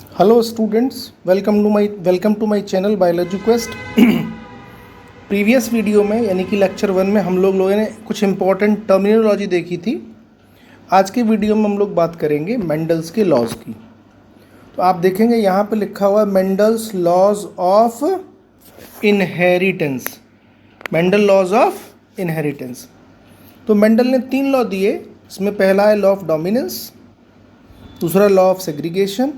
Hello students, welcome to my channel biology quest. Previous video में यानी कि lecture 1 में हम लोगों ने कुछ इंपॉर्टेंट टर्मिनोलॉजी देखी थी। आज के वीडियो में हम लोग बात करेंगे मेंडल्स के लॉज की। तो आप देखेंगे यहाँ पे लिखा हुआ है Mendel's laws of inheritance. Mendel laws of inheritance. तो मेंडल ने 3 लॉ दिए। इसमें पहला है लॉ ऑफ डोमिनेंस, दूसरा लॉ ऑफ सेग्रीगेशन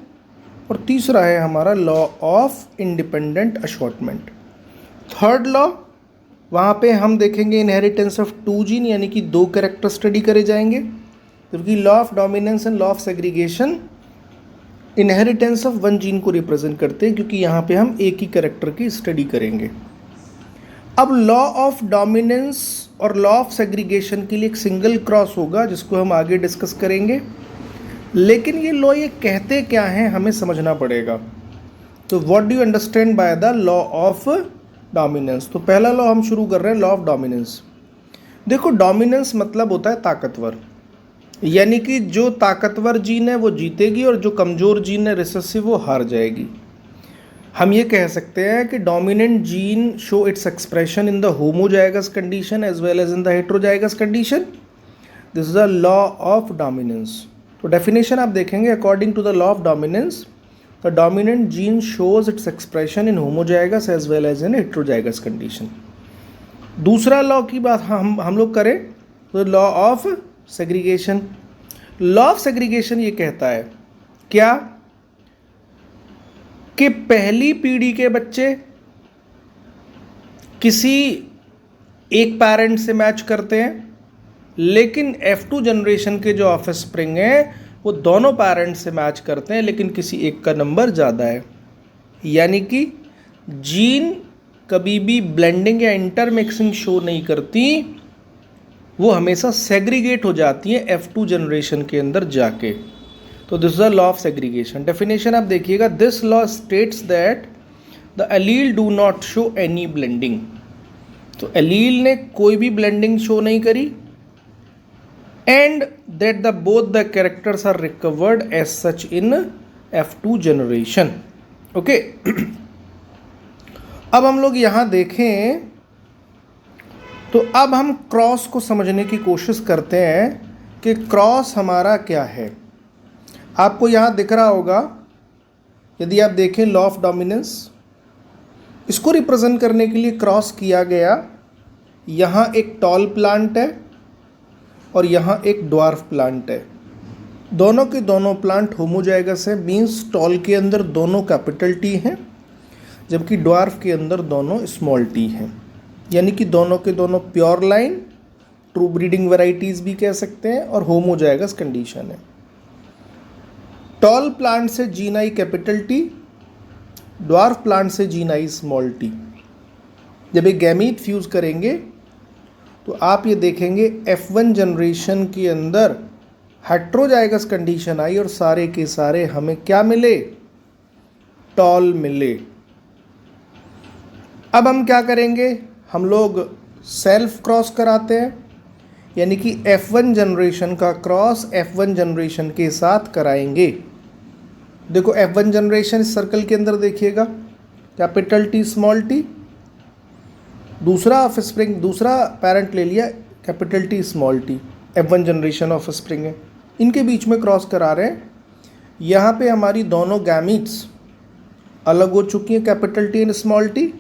और तीसरा है हमारा law of independent assortment. Third law वहाँ पे हम देखेंगे इनहेरिटेंस ऑफ 2 जीन यानी कि 2 कैरेक्टर स्टडी करे जाएंगे, जबकि law of dominance and law of segregation inheritance of 1 gene को रिप्रेजेंट करते हैं, क्योंकि यहाँ पे हम एक ही कैरेक्टर की स्टडी करेंगे। अब लॉ ऑफ डोमिनेंस और लॉ ऑफ सेग्रीगेशन के लिए एक सिंगल क्रॉस होगा जिसको हम आगे डिस्कस करेंगे, लेकिन ये लॉ ये कहते क्या हैं हमें समझना पड़ेगा। तो what do you understand by the law of dominance. तो पहला लॉ हम शुरू कर रहे हैं, लॉ ऑफ डोमिनेंस। देखो, डोमिनेंस मतलब होता है ताकतवर, यानी कि जो ताकतवर जीन है वो जीतेगी और जो कमज़ोर जीन है रिसेसिव वो हार जाएगी। हम ये कह सकते हैं कि dominant gene show its expression in the homozygous condition as well as in the heterozygous condition. This is the law of dominance. तो डेफिनेशन आप देखेंगे, according to the law of dominance the dominant gene shows its expression in homozygous as well as in heterozygous condition. दूसरा law की बात हम लोग करें तो law of segregation. Law of segregation ये कहता है क्या कि पहली पीढ़ी के बच्चे किसी एक पेरेंट से मैच करते हैं, लेकिन F2 जनरेशन के जो ऑफस्प्रिंग हैं वो दोनों पेरेंट्स से मैच करते हैं, लेकिन किसी एक का नंबर ज़्यादा है। यानी कि जीन कभी भी ब्लेंडिंग या इंटरमिक्सिंग शो नहीं करती, वो हमेशा सेग्रीगेट हो जाती हैं F2 जनरेशन के अंदर जाके। तो this is the law of segregation. Definition आप देखिएगा, this law states that the allele do not show any blending. तो एलील ने कोई भी ब्लेंडिंग शो नहीं करी, and that the both the characters are recovered as such in F2 generation. Okay. अब हम लोग यहाँ देखें तो अब हम क्रॉस को समझने की कोशिश करते हैं कि क्रॉस हमारा क्या है। आपको यहाँ दिख रहा होगा, यदि आप देखें लॉ ऑफ डोमिनेंस, इसको रिप्रेजेंट करने के लिए क्रॉस किया गया। यहाँ एक टॉल प्लांट है और यहाँ एक ड्वार्फ प्लांट है। दोनों के दोनों प्लांट होमोजाइगस है, मीन्स टॉल के अंदर दोनों कैपिटल टी हैं, जबकि ड्वार्फ के अंदर दोनों स्मॉल टी हैं। यानी कि दोनों के दोनों pure line, true breeding varieties भी कह सकते हैं, और होमोजाइगस कंडीशन है। टॉल प्लांट से gene I capital T, dwarf plant से जीन आई स्मॉल टी। जब एक गैमीट फ्यूज़ करेंगे तो आप ये देखेंगे F1 जनरेशन के अंदर हेट्रोजाइगस कंडीशन आई और सारे के सारे हमें क्या मिले, टॉल मिले। अब हम क्या करेंगे, हम लोग सेल्फ क्रॉस कराते हैं, यानी कि F1 जनरेशन का क्रॉस F1 जनरेशन के साथ कराएंगे। देखो F1 जनरेशन इस सर्कल के अंदर देखिएगा, कैपिटल टी स्मॉल टी, दूसरा ऑफस्प्रिंग, दूसरा पेरेंट ले लिया capital T small T, F1 generation offspring है, इनके बीच में क्रॉस करा रहे हैं। यहाँ पे हमारी दोनों गैमीट्स अलग हो चुकी हैं, capital T and small T.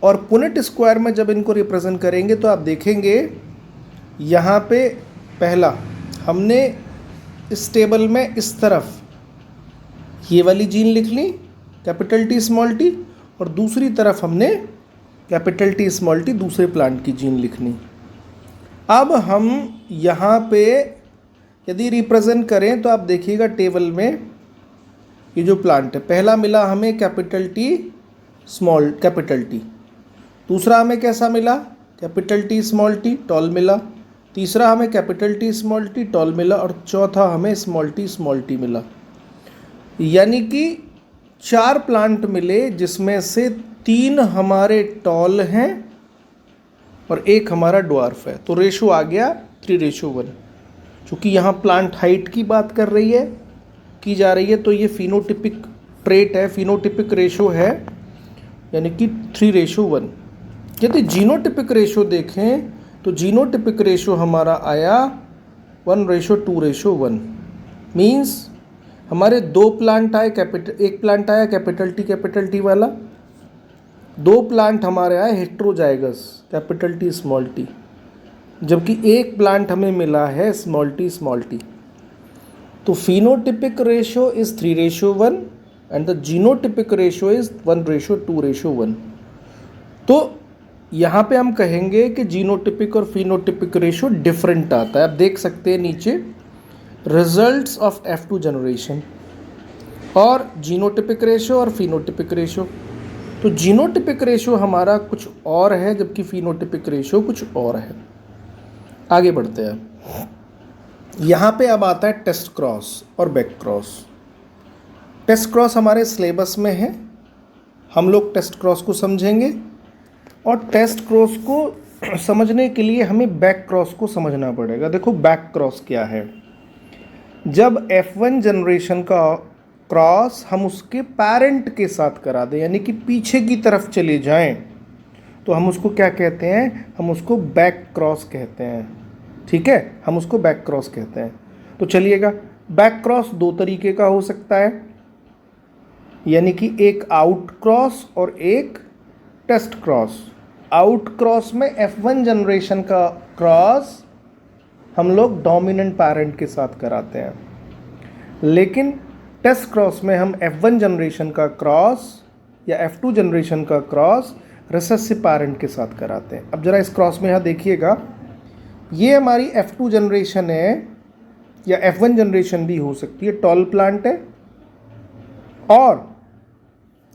और पुनेट स्क्वायर में जब इनको रिप्रेजेंट करेंगे तो आप देखेंगे यहाँ पे पहला हमने इस टेबल में इस तरफ ये वाली जीन लिख ली कैपिटल टी स्मॉल टी, और दूसरी तरफ हमने कैपिटल टी स्मॉल टी दूसरे प्लांट की जीन लिखनी। अब हम यहाँ पे यदि रिप्रेजेंट करें तो आप देखिएगा टेबल में ये जो प्लांट है, पहला मिला हमें capital T small capital T, दूसरा हमें कैसा मिला capital T small T tall मिला, तीसरा हमें capital T small T tall मिला, और चौथा हमें स्मॉल टी मिला। यानी कि 4 प्लांट मिले, जिसमें से 3 हमारे टॉल हैं और 1 हमारा ड्वार्फ है। तो रेशो आ गया 3:1। चूँकि यहाँ प्लांट हाइट की बात कर रही है, की जा रही है, तो ये फिनोटिपिक ट्रेट है, फिनोटिपिक रेशो है, यानी कि 3:1। यदि जीनोटिपिक रेशो देखें तो जीनोटिपिक रेशो हमारा आया 1:2:1। मीन्स हमारे दो प्लांट आए, एक प्लांट आया कैपिटल टी वाला, दो प्लांट हमारे आए हेट्रोजाइगस कैपिटल टी, जबकि एक प्लांट हमें मिला है स्मॉल टी। तो phenotypic ratio is 3:1 and the genotypic ratio is 1:2:1। तो यहाँ पे हम कहेंगे कि जीनोटिपिक और फिनोटिपिक रेशो डिफरेंट आता है। आप देख सकते हैं नीचे रिजल्ट्स ऑफ F2 जनरेशन और जीनोटिपिक रेशो और फिनोटिपिक रेशो। तो जीनोटिपिक रेशो हमारा कुछ और है, जबकि फिनोटिपिक रेशो कुछ और है। आगे बढ़ते हैं। यहाँ पे अब आता है टेस्ट क्रॉस और बैक क्रॉस। टेस्ट क्रॉस हमारे सिलेबस में है, हम लोग टेस्ट क्रॉस को समझेंगे, और टेस्ट क्रॉस को समझने के लिए हमें बैक क्रॉस को समझना पड़ेगा। देखो बैक क्रॉस क्या है। जब F1 जनरेशन का क्रॉस हम उसके पेरेंट के साथ करा दें, यानी कि पीछे की तरफ चले जाएं, तो हम उसको क्या कहते हैं? हम उसको बैक क्रॉस कहते हैं। ठीक है, हम उसको बैक क्रॉस कहते हैं। तो चलिएगा, बैक क्रॉस दो तरीके का हो सकता है, यानी कि एक आउट क्रॉस और एक टेस्ट क्रॉस। आउट क्रॉस में F1 जनरेशन का क्रॉस हम लोग डोमिनेंट पेरेंट के साथ कराते हैं, लेकिन टेस्ट क्रॉस में हम F1 जनरेशन का क्रॉस या F2 जनरेशन का क्रॉस रिसेसिव पेरेंट के साथ कराते हैं। अब जरा इस क्रॉस में यहाँ देखिएगा, ये हमारी F2 जनरेशन है या F1 जनरेशन भी हो सकती है, टॉल प्लांट है, और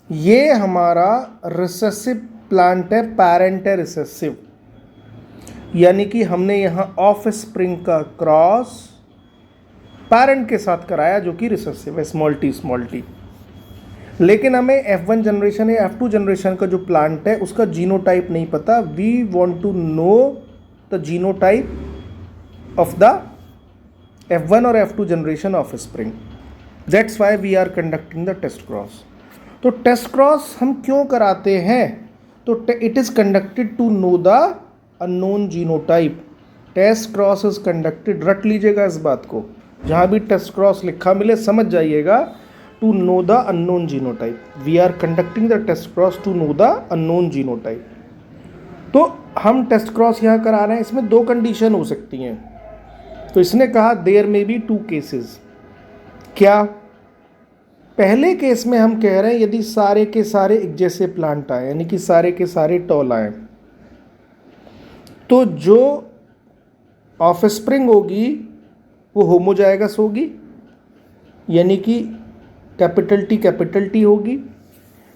ये हमारा रिसेसिव प्लांट है, पेरेंट है रिसेसिव, यानी कि हमने यहाँ ऑफ स्प्रिंग का क्रॉस पेरेंट के साथ कराया जो कि रिसेसिव है, स्मॉल टी। लेकिन हमें F1 जनरेशन या F2 जनरेशन का जो प्लांट है उसका जीनोटाइप नहीं पता। We want to know the genotype of the F1 और F2 generation of spring. That's why we are conducting the test cross. तो टेस्ट क्रॉस हम क्यों कराते हैं? तो it is conducted to know the unknown genotype. Test cross is conducted, रट लीजिएगा इस बात को, जहाँ भी टेस्ट क्रॉस लिखा मिले समझ जाइएगा, to know the unknown genotype. We are conducting the test cross to know the unknown genotype. तो हम टेस्ट क्रॉस यहाँ करा रहे हैं, इसमें दो कंडीशन हो सकती हैं। तो इसने कहा देयर में बी 2 केसेस। क्या? पहले केस में हम कह रहे हैं यदि सारे के सारे एक जैसे प्लांट आए, यानी कि सारे के सारे टॉल आए, तो जो ऑफ स्प्रिंग होगी वो होमोजाइगस होगी, यानी कि कैपिटल टी होगी।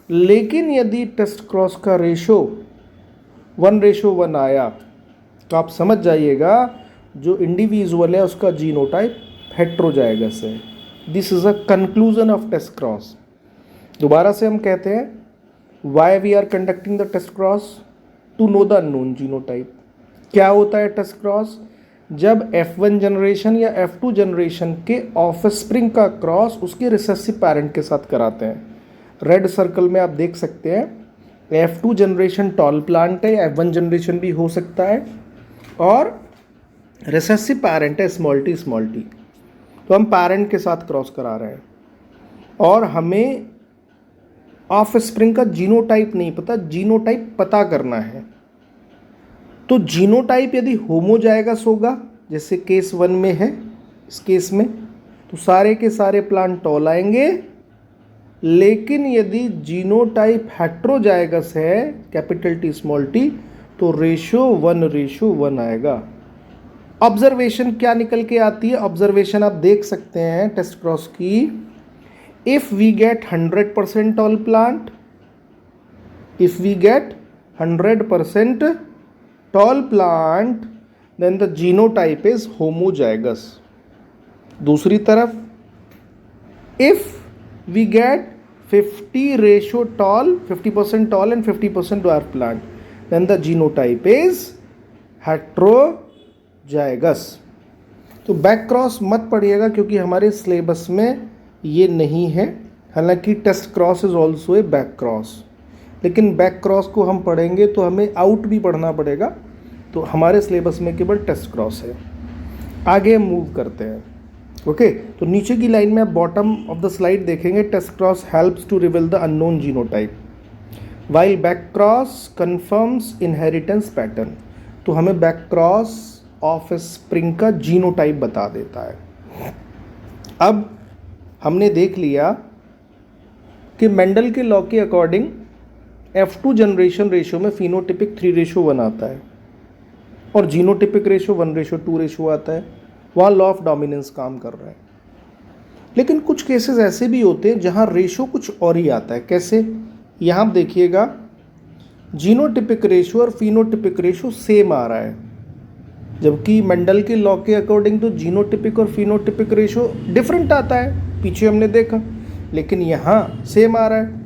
लेकिन यदि टेस्ट क्रॉस का रेशो 1:1 आया, तो आप समझ जाइएगा जो इंडिविजुअल है उसका जीनोटाइप हेट्रोजाइगस है। This is a conclusion of test cross. दोबारा से हम कहते हैं why we are conducting the test cross to know the unknown genotype. क्या होता है टेस्ट क्रॉस? जब F1 जनरेशन या F2 जनरेशन के ऑफ स्प्रिंग का क्रॉस उसके रिसेसिव पेरेंट के साथ कराते हैं। रेड सर्कल में आप देख सकते हैं F2 जनरेशन टॉल प्लांट है या F1 जनरेशन भी हो सकता है, और रिसेसिव पेरेंट है स्मॉल टी। तो हम पेरेंट के साथ क्रॉस करा रहे हैं और हमें ऑफ स्प्रिंग का जीनोटाइप नहीं पता, जीनोटाइप पता करना है। तो जीनोटाइप यदि होमोजाइगस होगा, जैसे केस 1 में है, इस केस में तो सारे के सारे प्लांट टॉल आएंगे। लेकिन यदि जीनोटाइप हेट्रोजाइगस है, कैपिटल टी स्मॉल टी, तो रेशो 1:1 आएगा। ऑब्जर्वेशन क्या निकल के आती है? ऑब्जर्वेशन आप देख सकते हैं टेस्ट क्रॉस की। If we get 100% tall plant, if we get 100% tall plant, then the genotype is homozygous. दूसरी तरफ if we get 50% tall and 50% dwarf plant, then the genotype is heterozygous। तो बैक क्रॉस मत पढ़िएगा क्योंकि हमारे syllabus में ये नहीं है, हालांकि test cross is also a back cross, लेकिन बैक क्रॉस को हम पढ़ेंगे तो हमें आउट भी पढ़ना पड़ेगा, तो हमारे सिलेबस में केवल टेस्ट क्रॉस है। आगे मूव करते हैं। ओके, तो नीचे की लाइन में आप बॉटम ऑफ द स्लाइड देखेंगे, test cross helps to reveal the unknown genotype while back cross confirms inheritance pattern. तो हमें बैक क्रॉस ऑफ स्प्रिंग का जीनोटाइप बता देता है। अब हमने देख लिया कि मेंडल के लॉ के अकॉर्डिंग F2 जनरेशन रेशो में फिनोटिपिक 3:1 आता है और जीनोटिपिक रेशो 1:2 रेशो आता है। वहाँ लॉ ऑफ डोमिनेंस काम कर रहा है। लेकिन कुछ केसेस ऐसे भी होते हैं जहाँ रेशो कुछ और ही आता है। कैसे? यहाँ देखिएगा, जीनोटिपिक रेशो और फिनोटिपिक रेशो सेम आ रहा है, जबकि मेंडल के लॉ के अकॉर्डिंग तो जीनोटिपिक और फिनोटिपिक रेशो डिफरेंट आता है, पीछे हमने देखा, लेकिन यहाँ सेम आ रहा है।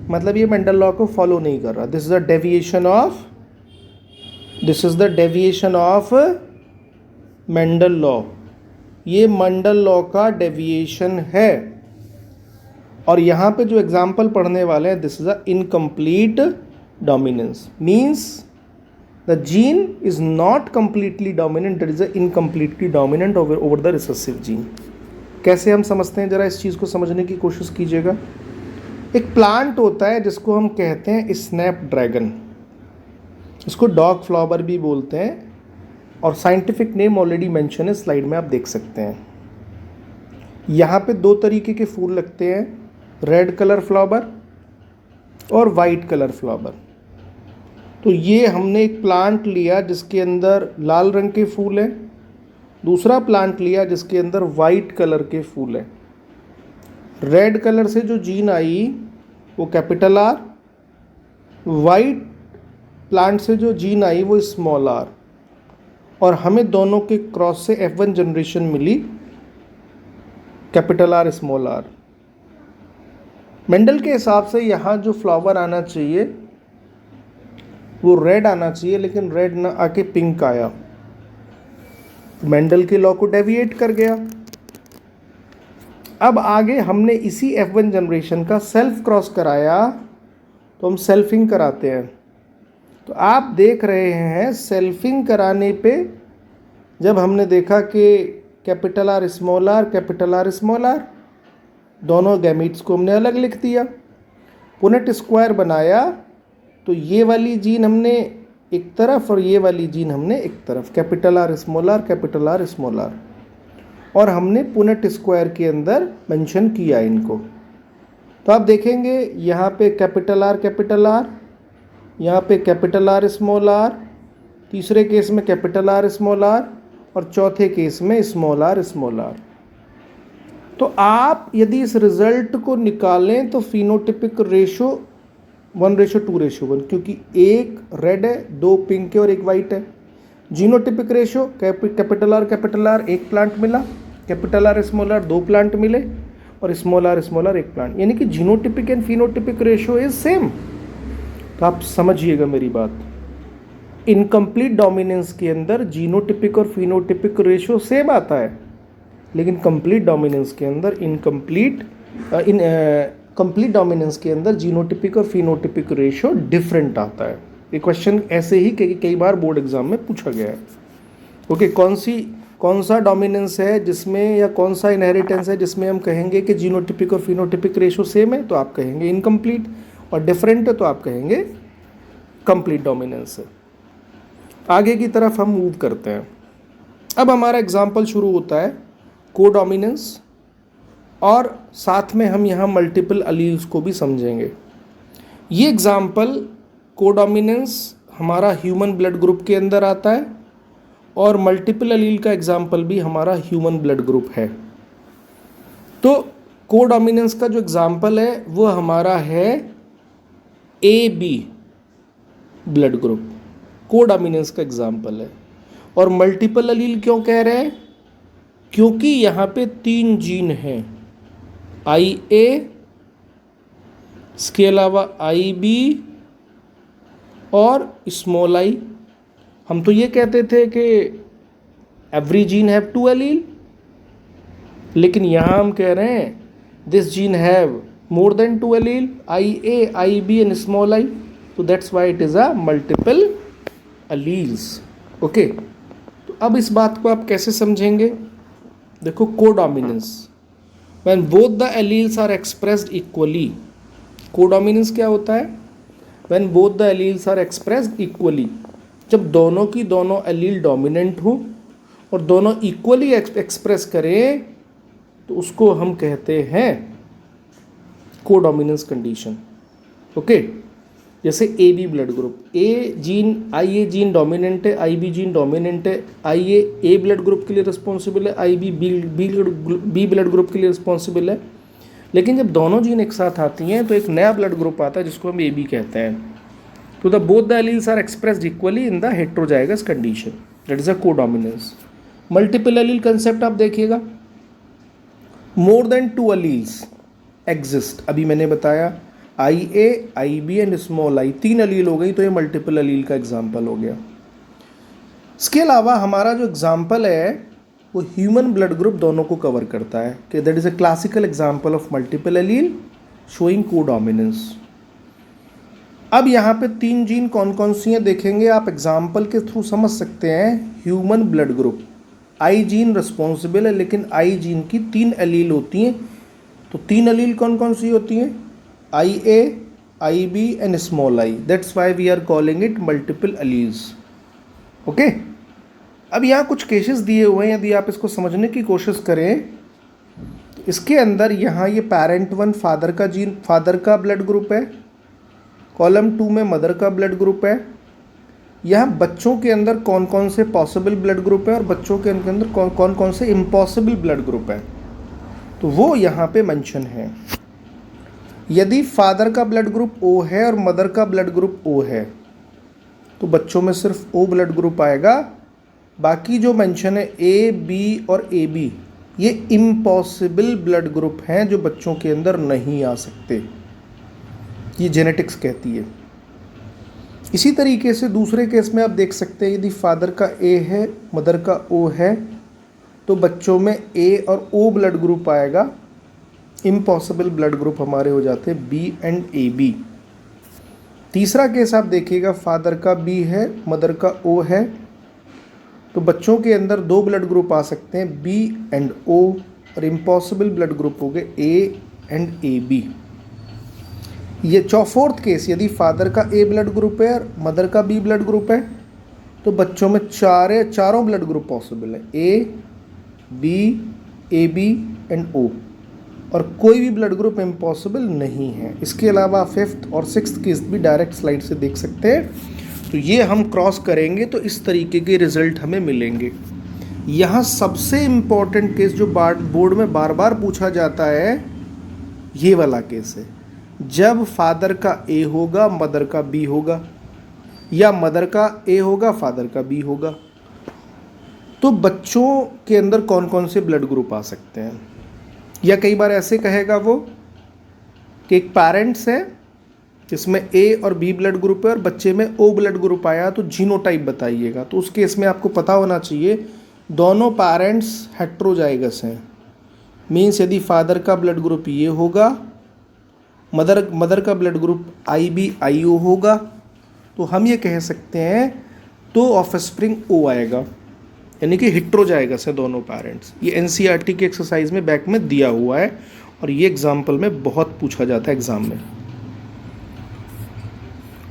मतलब ये मेंडल लॉ को फॉलो नहीं कर रहा। This is the deviation of Mendel law. ये मेंडल लॉ का डेविएशन है। और यहाँ पे जो एग्जाम्पल पढ़ने वाले हैं, this is a incomplete dominance, means the gene is not completely dominant, that is a incompletely dominant over the recessive gene. कैसे हम समझते हैं, जरा इस चीज़ को समझने की कोशिश कीजिएगा। एक प्लांट होता है जिसको हम कहते हैं स्नैपड्रैगन, इसको डॉग फ्लावर भी बोलते हैं, और साइंटिफिक नेम ऑलरेडी मेंशन है, स्लाइड में आप देख सकते हैं। यहाँ पे दो तरीके के फूल लगते हैं, रेड कलर फ्लावर और वाइट कलर फ्लावर। तो ये हमने एक प्लांट लिया जिसके अंदर लाल रंग के फूल हैं, दूसरा प्लांट लिया जिसके अंदर वाइट कलर के फूल हैं। रेड कलर से जो जीन आई वो कैपिटल आर, वाइट प्लांट से जो जीन आई वो स्मॉल आर, और हमें दोनों के क्रॉस से F1 जनरेशन मिली, capital R small R. Mendel के हिसाब से यहाँ जो फ्लावर आना चाहिए वो रेड आना चाहिए, लेकिन रेड ना आके पिंक आया। मेंडल के लॉ को डेविएट कर गया। अब आगे हमने इसी F1 जनरेशन का सेल्फ क्रॉस कराया, तो हम सेल्फिंग कराते हैं। तो आप देख रहे हैं सेल्फिंग कराने पे जब हमने देखा कि capital R small R, capital R small R, दोनों गैमीट्स को हमने अलग लिख दिया। पुनेट स्क्वायर बनाया तो ये वाली जीन हमने एक तरफ और ये वाली जीन हमने एक तरफ, capital R small R, capital R small R, और हमने पुनेट स्क्वायर के अंदर मेंशन किया इनको। तो आप देखेंगे यहाँ पे कैपिटल आर, यहाँ पे कैपिटल आर स्मॉल आर, तीसरे केस में कैपिटल आर स्मॉल आर, और चौथे केस में स्मॉल आर स्मॉल आर। तो आप यदि इस रिजल्ट को निकालें तो फिनोटिपिक रेशो 1:2:1, क्योंकि एक रेड है, दो पिंक है और एक वाइट है। जीनोटिपिक रेशो कैपिटल आर एक प्लांट मिला, कैपिटल आर स्मॉल आर दो प्लांट मिले, और स्मॉल आर एक प्लांट, यानी कि genotypic and phenotypic ratio is same. तो आप समझिएगा मेरी बात, इनकम्प्लीट डोमिनेंस के अंदर जीनोटिपिक और फिनोटिपिक रेशो सेम आता है, लेकिन कंप्लीट डोमिनेंस के अंदर कंप्लीट डोमिनेंस के अंदर जीनोटिपिक और फिनोटिपिक रेशो डिफरेंट आता है। ये क्वेश्चन ऐसे ही कई बार बोर्ड एग्जाम में पूछा गया है। ओके, कौन सा डोमिनेंस है जिसमें, या कौन सा इनहेरिटेंस है जिसमें हम कहेंगे कि जीनोटिपिक और फिनोटिपिक रेशो सेम है, तो आप कहेंगे इनकम्प्लीट, और डिफरेंट है तो आप कहेंगे कंप्लीट डोमिनेंस है। आगे की तरफ हम मूव करते हैं। अब हमारा एग्जाम्पल शुरू होता है कोडोमिनेंस, और साथ में हम यहाँ मल्टीपल अलील्स को भी समझेंगे। ये एग्जाम्पल कोडोमिनेंस हमारा ह्यूमन ब्लड ग्रुप के अंदर आता है, और मल्टीपल अलील का एग्जाम्पल भी हमारा ह्यूमन ब्लड ग्रुप है। तो कोडोमिनेंस का जो एग्जाम्पल है वो हमारा है AB ब्लड ग्रुप, कोडोमिनेंस का एग्जाम्पल है। और मल्टीपल अलील क्यों कह रहे हैं? क्योंकि यहाँ पे 3 जीन हैं, IA, इसके अलावा IB और स्मॉल आई। हम तो ये कहते थे कि एवरी जीन हैव 2 एलील, लेकिन यहाँ हम कह रहे हैं this gene have more than 2 allele, IA, IB and small I, so that's why it is a multiple alleles. Okay, तो अब इस बात को आप कैसे समझेंगे? देखो, codominance, when both the alleles are expressed equally. Codominance क्या होता है? when both the alleles are expressed equally, जब दोनों की दोनों एलील डोमिनेंट हो और दोनों इक्वली एक्सप्रेस करें तो उसको हम कहते हैं कोडोमिनेंस कंडीशन. ओके, जैसे A B blood group, A gene, I A gene dominant है, आई बी जीन डोमिनेंट है, आई ए ब्लड ग्रुप के लिए रिस्पॉन्सिबल है, आई बी ब्लड ग्रुप के लिए रिस्पॉन्सिबल है. लेकिन जब दोनों जीन एक साथ आती हैं तो एक नया ब्लड ग्रुप आता है जिसको हम ए बी कहते हैं. तो the both the alleles are expressed equally in the heterozygous condition, that is a codominance. Multiple allele concept आप देखिएगा, मोर देन 2 एलील्स एग्जिस्ट. अभी मैंने बताया आई A, I B and small आई, 3 अलील हो गई, तो ये मल्टीपल अलील का एग्जाम्पल हो गया. इसके अलावा हमारा जो एग्जाम्पल है वो ह्यूमन ब्लड ग्रुप दोनों को कवर करता है कि that is a classical example of multiple allele showing codominance. अब यहाँ पे 3 जीन कौन कौन सी हैं देखेंगे, आप एग्जाम्पल के थ्रू समझ सकते हैं. ह्यूमन ब्लड ग्रुप, आई जीन रिस्पॉन्सिबल है, लेकिन आई जीन की 3 अलील होती हैं. तो 3 अलील कौन कौन सी होती हैं? I A, I B and small I. That's why we are calling it multiple alleles. Okay, अब यहाँ कुछ केसेस दिए हुए हैं, यदि आप इसको समझने की कोशिश करें तो इसके अंदर यहाँ ये पैरेंट 1 फादर का जीन, फादर का ब्लड ग्रुप है, कॉलम 2 में मदर का ब्लड ग्रुप है. यहाँ बच्चों के अंदर कौन कौन से पॉसिबल ब्लड ग्रुप है और बच्चों के अंदर कौन कौन से इम्पॉसिबल ब्लड ग्रुप है, तो वो यहाँ पे मेंशन है. यदि फादर का ब्लड ग्रुप O है और मदर का ब्लड ग्रुप O है तो बच्चों में सिर्फ O ब्लड ग्रुप आएगा. बाकी जो मेंशन है A, B और AB, ये इम्पॉसिबल ब्लड ग्रुप हैं जो बच्चों के अंदर नहीं आ सकते, ये जेनेटिक्स कहती है. इसी तरीके से दूसरे केस में आप देख सकते हैं, यदि फादर का A है, मदर का O है, तो बच्चों में A और O ब्लड ग्रुप आएगा. इम्पॉसिबल ब्लड ग्रुप हमारे हो जाते हैं B एंड AB. तीसरा केस आप देखिएगा, फादर का B है, मदर का O है, तो बच्चों के अंदर 2 ब्लड ग्रुप आ सकते हैं, B एंड O, और इम्पॉसिबल ब्लड ग्रुप हो गए A एंड AB. ये 4th केस, यदि फादर का A ब्लड ग्रुप है और मदर का B ब्लड ग्रुप है तो बच्चों में चारों ब्लड ग्रुप पॉसिबल है, A, B, AB and O, और कोई भी ब्लड ग्रुप इम्पॉसिबल नहीं है. इसके अलावा 5th और 6th केस भी डायरेक्ट स्लाइड से देख सकते हैं. तो ये हम क्रॉस करेंगे तो इस तरीके के रिजल्ट हमें मिलेंगे. यहाँ सबसे इम्पॉर्टेंट केस जो बोर्ड में बार बार पूछा जाता है ये वाला केस है, जब फादर का A होगा, मदर का B होगा, या मदर का A होगा, फादर का B होगा, तो बच्चों के अंदर कौन कौन से ब्लड ग्रुप आ सकते हैं. या कई बार ऐसे कहेगा वो कि एक पेरेंट्स है जिसमें A और B ब्लड ग्रुप है और बच्चे में O ब्लड ग्रुप आया, तो जीनोटाइप बताइएगा. तो उस केस में आपको पता होना चाहिए दोनों पेरेंट्स हेटेरोजाइगस हैं. मीन्स यदि फादर का ब्लड ग्रुप ये होगा, मदर का ब्लड ग्रुप IB IO होगा, तो हम ये कह सकते हैं तो ऑफस्प्रिंग O आएगा, यानी कि हेटेरोजाइगस है दोनों पेरेंट्स. ये NCERT की एक्सरसाइज में बैक में दिया हुआ है और ये एग्जाम्पल में बहुत पूछा जाता है एग्जाम में.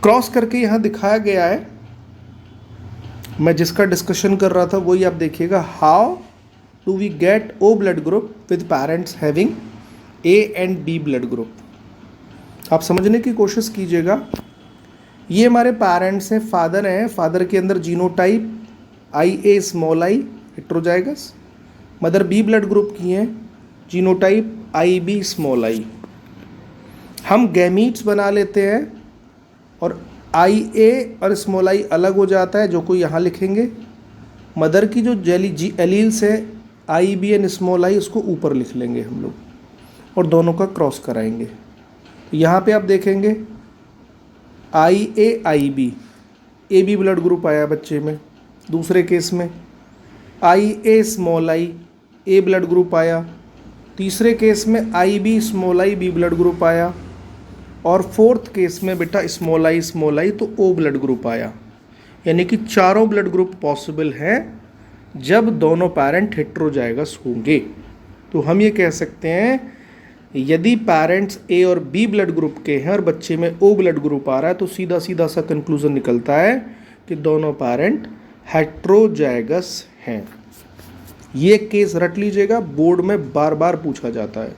क्रॉस करके यहाँ दिखाया गया है, मैं जिसका डिस्कशन कर रहा था वही आप देखिएगा. How do we get O blood group with parents having A and B blood group. आप समझने की कोशिश कीजिएगा. ये हमारे पेरेंट्स हैं, फादर हैं, फादर के अंदर जीनोटाइप IA स्मॉल आई heterozygous, mother B blood group की हैं, जीनोटाइप IB स्मॉल आई. हम गैमीट्स बना लेते हैं और IA और स्मॉल आई अलग हो जाता है, जो को यहाँ लिखेंगे. मदर की जो एलील्स है IB एंड स्मॉल आई, उसको ऊपर लिख लेंगे हम लोग और दोनों का क्रॉस कराएंगे. यहाँ पे आप देखेंगे IA IB, AB blood group आया बच्चे में. दूसरे केस में IA small I, A blood group आया. तीसरे केस में I B small I B blood group आया, और फोर्थ केस में बेटा स्मॉल आई तो ओ ब्लड ग्रुप आया। यानी कि चारों ब्लड ग्रुप पॉसिबल हैं जब दोनों पेरेंट हेटेरोजाइगस होंगे। तो हम ये कह सकते हैं यदि पेरेंट्स ए और बी ब्लड ग्रुप के हैं और बच्चे में ओ ब्लड ग्रुप आ रहा है तो सीधा सीधा सा कंक्लूजन निकलता है कि दोनों पेरेंट हेटेरोजाइगस हैं। ये केस रट लीजिएगा, बोर्ड में बार बार पूछा जाता है।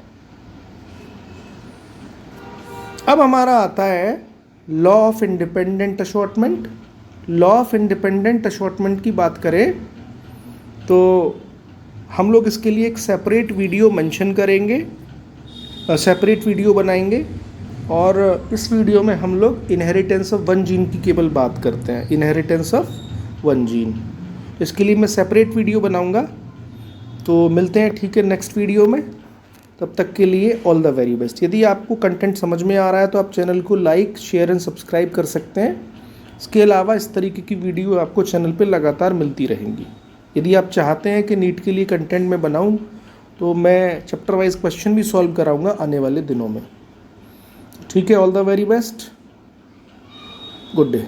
अब हमारा आता है law of independent assortment. Law of independent assortment की बात करें तो हम लोग इसके लिए एक सेपरेट वीडियो मेंशन करेंगे, सेपरेट वीडियो बनाएंगे, और इस वीडियो में हम लोग इनहेरिटेंस ऑफ वन जीन की केवल बात करते हैं, इनहेरिटेंस ऑफ वन जीन। इसके लिए मैं सेपरेट वीडियो बनाऊंगा। तो मिलते हैं ठीक है नेक्स्ट वीडियो में, तब तक के लिए ऑल द वेरी बेस्ट। यदि आपको कंटेंट समझ में आ रहा है तो आप चैनल को लाइक शेयर एंड सब्सक्राइब कर सकते हैं। इसके अलावा इस तरीके की वीडियो आपको चैनल पे लगातार मिलती रहेंगी। यदि आप चाहते हैं कि नीट के लिए कंटेंट मैं बनाऊं तो मैं चैप्टर वाइज क्वेश्चन भी सॉल्व कराऊंगा आने वाले दिनों में। ठीक है, all the very best, good day.